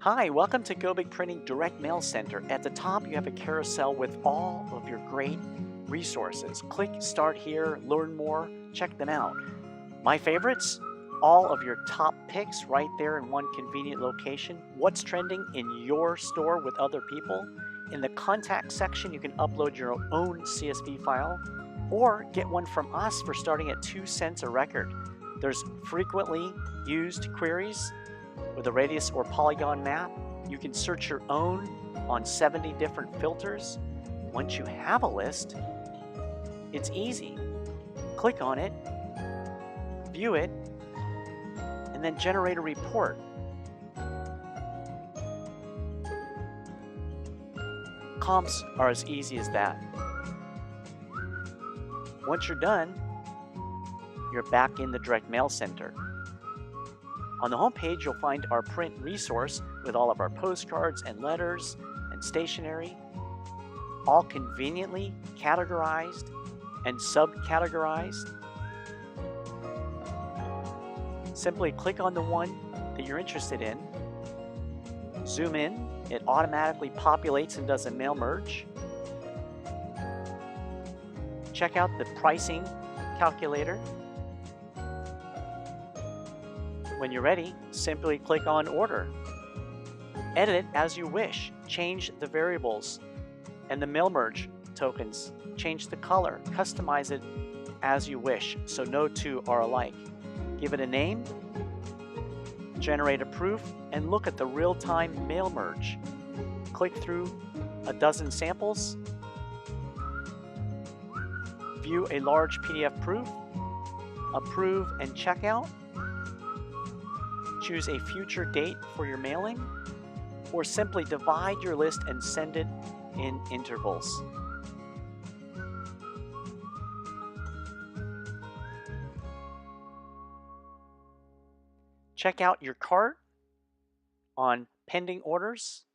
Hi, welcome to GoBig Printing Direct Mail Center. At the top, you have a carousel with all of your great resources. Click Start Here, learn more, check them out. My favorites, all of your top picks right there in one convenient location. What's trending in your store with other people. In the contact section, you can upload your own CSV file or get one from us for starting at 2 cents a record. There's frequently used queries with a radius or polygon map. You can search your own on 70 different filters. Once you have a list, it's easy. Click on it, view it, and then generate a report. Comps are as easy as that. Once you're done, you're back in the Direct Mail Center. On the home page, you'll find our print resource with all of our postcards and letters and stationery, all conveniently categorized and subcategorized. Simply click on the one that you're interested in, zoom in, it automatically populates and does a mail merge. Check out the pricing calculator. When you're ready, simply click on Order. Edit it as you wish. Change the variables and the mail merge tokens. Change the color. Customize it as you wish, so no two are alike. Give it a name, generate a proof, and look at the real-time mail merge. Click through a dozen samples, view a large PDF proof, approve and checkout, choose a future date for your mailing, or simply divide your list and send it in intervals. Check out your cart on pending orders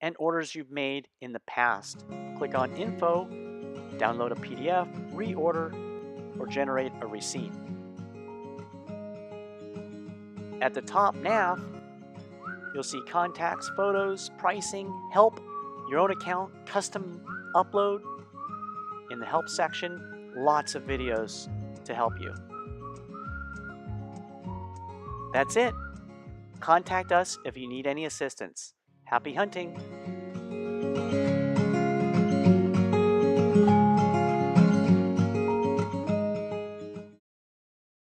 and orders you've made in the past. Click on Info, download a PDF, reorder, or generate a receipt. At the top nav, you'll see contacts, photos, pricing, help, your own account, custom upload. In the help section, lots of videos to help you. That's it. Contact us if you need any assistance. Happy hunting!